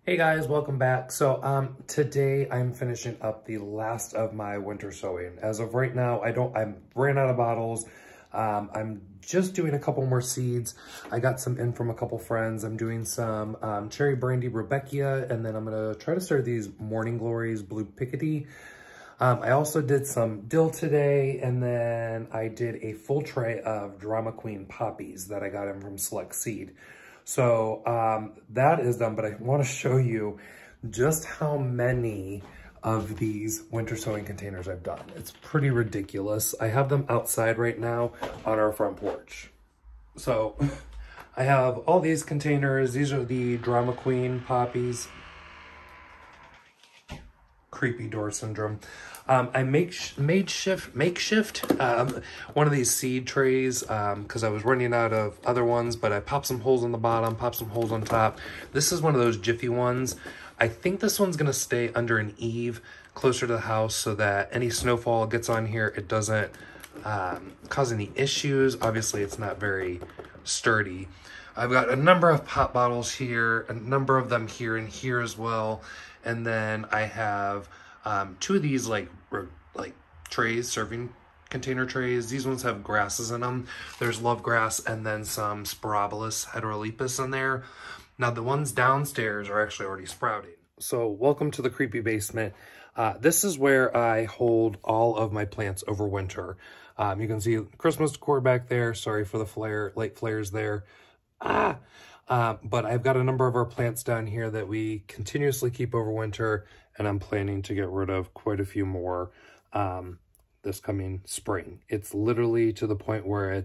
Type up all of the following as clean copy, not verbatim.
Hey guys, welcome back. So today I'm finishing up the last of my winter sowing. As of right now, I ran out of bottles. I'm just doing a couple more seeds. I got some in from a couple friends. I'm doing some cherry brandy Rebecca, and then I'm gonna try to start these Morning Glories Blue Pickety. I also did some dill today, and then I did a full tray of Drama Queen poppies that I got in from Select Seed. So that is done, but I want to show you just how many of these winter sowing containers I've done. It's pretty ridiculous. I have them outside right now on our front porch. So I have all these containers. These are the Drama Queen poppies. Creepy door syndrome. I makeshift one of these seed trays because I was running out of other ones, but I popped some holes on the bottom, popped some holes on top. This is one of those Jiffy ones. I think this one's gonna stay under an eave closer to the house so that any snowfall gets on here, it doesn't cause any issues. Obviously, it's not very sturdy. I've got a number of pop bottles here, a number of them here and here as well. And then I have two of these like trays, serving container trays. These ones have grasses in them. There's love grass and then some Sporobolus heterolepis in there. Now the ones downstairs are actually already sprouting. So welcome to the creepy basement. This is where I hold all of my plants over winter. You can see Christmas decor back there. Sorry for the late flares there. But I've got a number of our plants down here that we continuously keep over winter, and I'm planning to get rid of quite a few more this coming spring. It's literally to the point where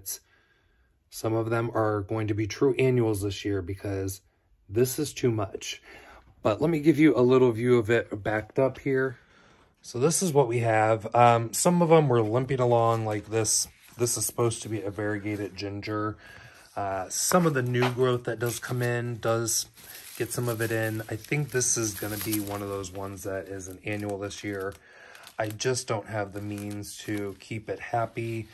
some of them are going to be true annuals this year because this is too much. But let me give you a little view of it backed up here. So this is what we have. Some of them were limping along like this. This is supposed to be a variegated ginger. Some of the new growth that does come in does get some of it in. I think this is going to be one of those ones that is an annual this year. I just don't have the means to keep it happy,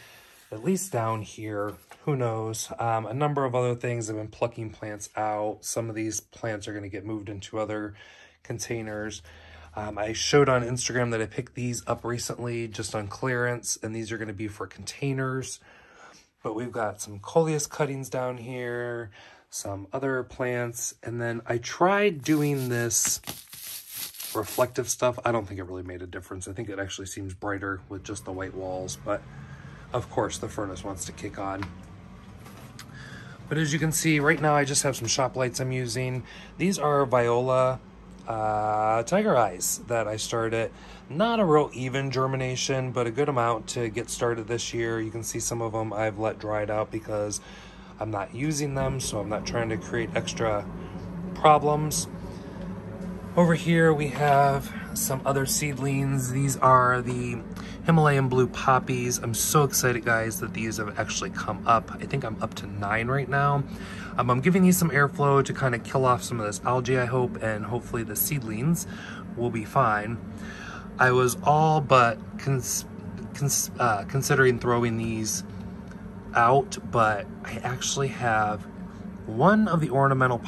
at least down here. Who knows? A number of other things. I've been plucking plants out. Some of these plants are going to get moved into other containers. I showed on Instagram that I picked these up recently just on clearance, and these are going to be for containers. But we've got some coleus cuttings down here, some other plants, and then I tried doing this reflective stuff. I don't think it really made a difference. I think it actually seems brighter with just the white walls, but of course the furnace wants to kick on. But as you can see, right now I just have some shop lights I'm using. These are Viola Tiger Eyes that I started. Not a real even germination, but a good amount to get started this year. You can see some of them I've let dried out because I'm not using them, so I'm not trying to create extra problems. Over here we have some other seedlings. These are the Himalayan blue poppies. I'm so excited, guys, that these have actually come up. I think I'm up to 9 right now. I'm giving these some airflow to kind of kill off some of this algae, I hope, and hopefully the seedlings will be fine. I was all but considering throwing these out, but I actually have one of the ornamental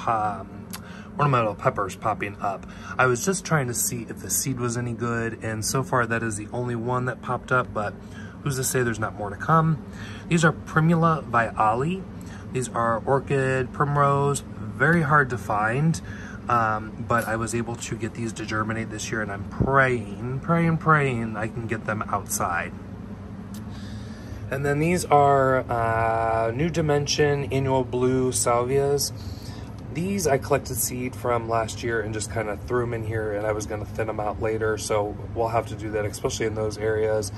peppers popping up. I was just trying to see if the seed was any good, and so far that is the only one that popped up, but who's to say there's not more to come. These are Primula viale. These are orchid primrose, very hard to find, but I was able to get these to germinate this year, and I'm praying I can get them outside. And then these are New Dimension Annual Blue Salvias. These I collected seed from last year and just kind of threw them in here, and I was going to thin them out later, so we'll have to do that, especially in those areas.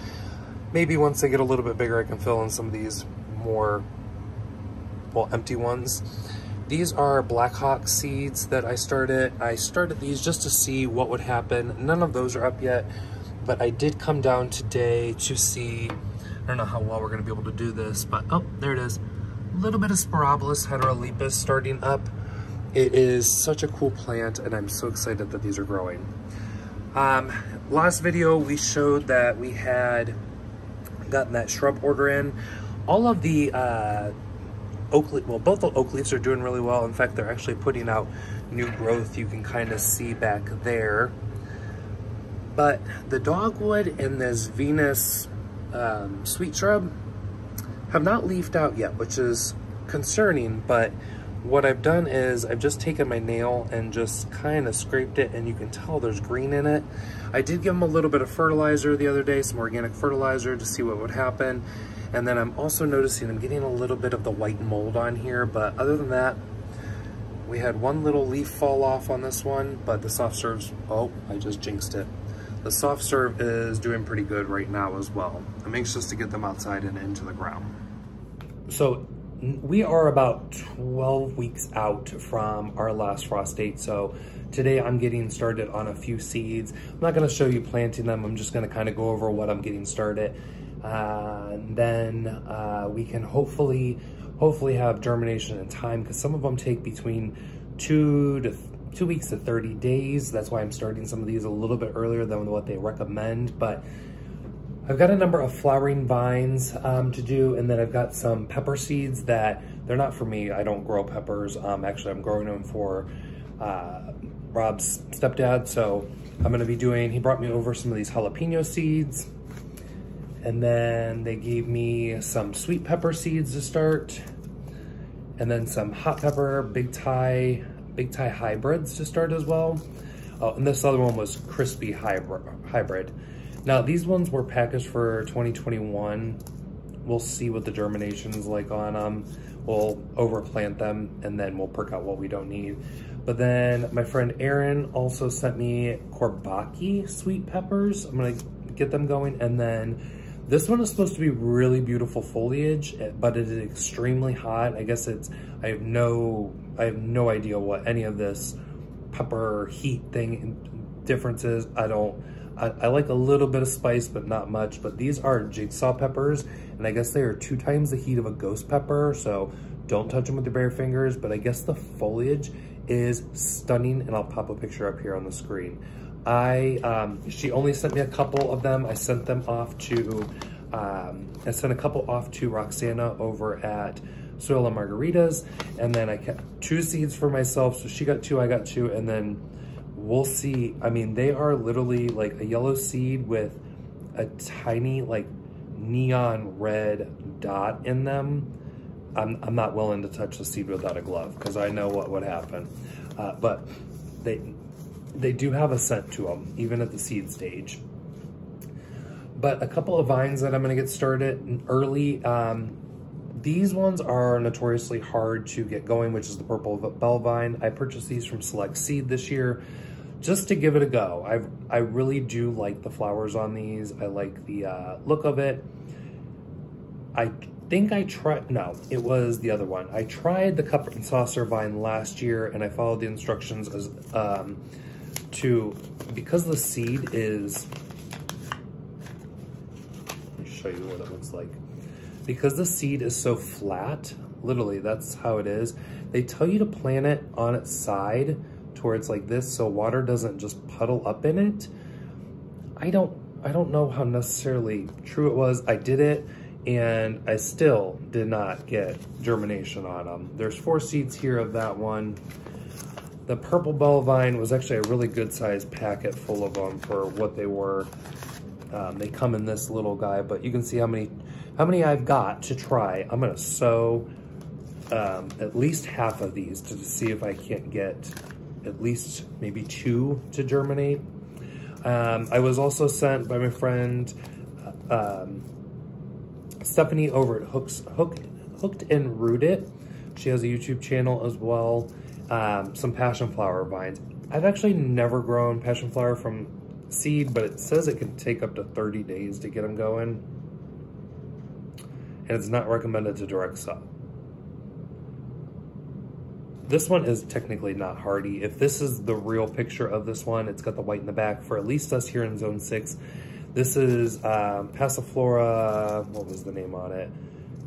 Maybe once they get a little bit bigger, I can fill in some of these more, well, empty ones. These are Black Hawk seeds that I started. I started these just to see what would happen. None of those are up yet, but I did come down today to see, I don't know how well we're going to be able to do this, but oh, there it is. A little bit of Sporobolus heterolepis starting up. It is such a cool plant, and I'm so excited that these are growing. Last video, we showed that we had gotten that shrub order in. All of the oak leaf, well, both the oak leaves are doing really well. In fact, they're actually putting out new growth. You can kind of see back there. But the dogwood and this Venus sweet shrub have not leafed out yet, which is concerning. But what I've done is I've just taken my nail and just kind of scraped it, and you can tell there's green in it. I did give them a little bit of fertilizer the other day, some organic fertilizer, to see what would happen. And then I'm also noticing I'm getting a little bit of the white mold on here, but other than that, we had one little leaf fall off on this one, but the soft serves, oh, I just jinxed it. The soft serve is doing pretty good right now as well. I'm anxious to get them outside and into the ground. So we are about 12 weeks out from our last frost date. So today I'm getting started on a few seeds. I'm not gonna show you planting them. I'm just gonna kind of go over what I'm getting started. And then we can hopefully have germination in time, because some of them take between 2 weeks to 30 days. That's why I'm starting some of these a little bit earlier than what they recommend. But I've got a number of flowering vines to do, and then I've got some pepper seeds that they're not for me. I don't grow peppers. Actually, I'm growing them for Rob's stepdad. So I'm gonna be doing, he brought me over some of these jalapeno seeds. And then they gave me some sweet pepper seeds to start. And then some hot pepper, big Thai hybrids to start as well. Oh, and this other one was crispy hybrid. Now these ones were packaged for 2021. We'll see what the germination is like on them. We'll overplant them, and then we'll perk out what we don't need. But then my friend Aaron also sent me Courbaki sweet peppers. I'm gonna get them going. And then this one is supposed to be really beautiful foliage, but it is extremely hot. I guess I have no idea what any of this pepper heat thing difference is. I like a little bit of spice, but not much. But these are jigsaw peppers, and I guess they are 2 times the heat of a ghost pepper, so don't touch them with your bare fingers. But I guess the foliage is stunning, and I'll pop a picture up here on the screen. She only sent me a couple of them. I sent them off to, I sent a couple off to Roxana over at Soil and Margaritas, and then I kept 2 seeds for myself. So she got 2, I got 2, and then we'll see. I mean, they are literally like a yellow seed with a tiny like neon red dot in them. I'm not willing to touch the seed without a glove, because I know what would happen. But they do have a scent to them, even at the seed stage. But a couple of vines that I'm gonna get started early. These ones are notoriously hard to get going, which is the purple bell vine. I purchased these from Select Seed this year just to give it a go. I really do like the flowers on these. I like the look of it. I think I tried, no, it was the other one. I tried the cup and saucer vine last year, and I followed the instructions as because the seed is, let me show you what it looks like. Because the seed is so flat, literally that's how it is, they tell you to plant it on its side towards like this, so water doesn't just puddle up in it. I don't know how necessarily true it was. I did it, and I still did not get germination on them. There's 4 seeds here of that one. The purple bell vine was actually a really good sized packet full of them for what they were. They come in this little guy, but you can see how many I've got to try. I'm gonna sow at least half of these to see if I can't get at least maybe 2 to germinate. I was also sent by my friend Stephanie over at Hooked and Rooted. She has a YouTube channel as well. Some passion flower vines. I've actually never grown passion flower from seed, but it says it can take up to 30 days to get them going. And it's not recommended to direct sow. This one is technically not hardy. If this is the real picture of this one, it's got the white in the back. For at least us here in Zone 6, this is Passiflora, what was the name on it?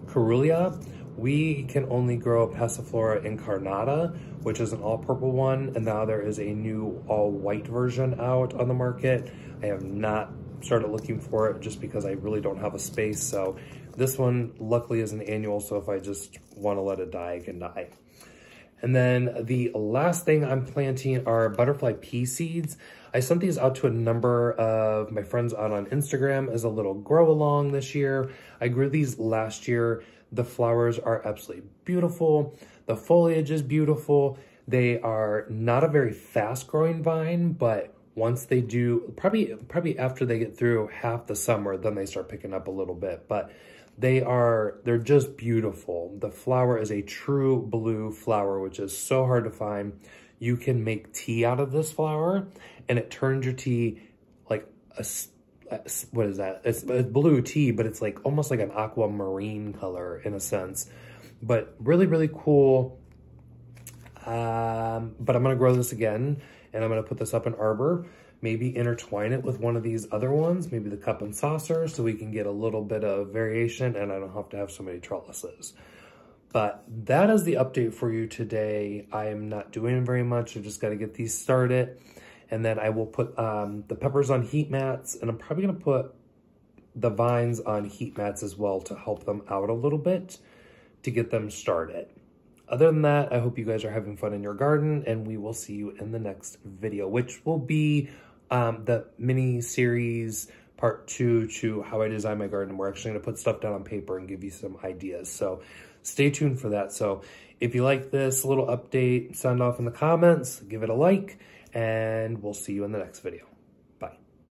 Caerulea. We can only grow Passiflora incarnata, which is an all-purple one, and now there is a new all-white version out on the market. I have not started looking for it just because I really don't have a space. So this one luckily is an annual, so if I just want to let it die, I can die. And then the last thing I'm planting are butterfly pea seeds. I sent these out to a number of my friends out on Instagram as a little grow along this year. I grew these last year. The flowers are absolutely beautiful. The foliage is beautiful. They are not a very fast growing vine, but once they do, probably after they get through half the summer, then they start picking up a little bit. But they're just beautiful. The flower is a true blue flower, which is so hard to find. You can make tea out of this flower, and it turns your tea like what is that? It's blue tea, but it's like almost like an aquamarine color in a sense. But really, really cool. But I'm gonna grow this again, and I'm gonna put this up in arbor. Maybe intertwine it with one of these other ones, maybe the cup and saucer, so we can get a little bit of variation and I don't have to have so many trellises. But that is the update for you today. I am not doing very much. I've just got to get these started. And then I will put the peppers on heat mats, and I'm probably going to put the vines on heat mats as well to help them out a little bit to get them started. Other than that, I hope you guys are having fun in your garden, and we will see you in the next video, which will be the mini series part 2 to how I design my garden. We're actually going to put stuff down on paper and give you some ideas. So stay tuned for that. So if you like this little update, sound off in the comments, give it a like, and we'll see you in the next video.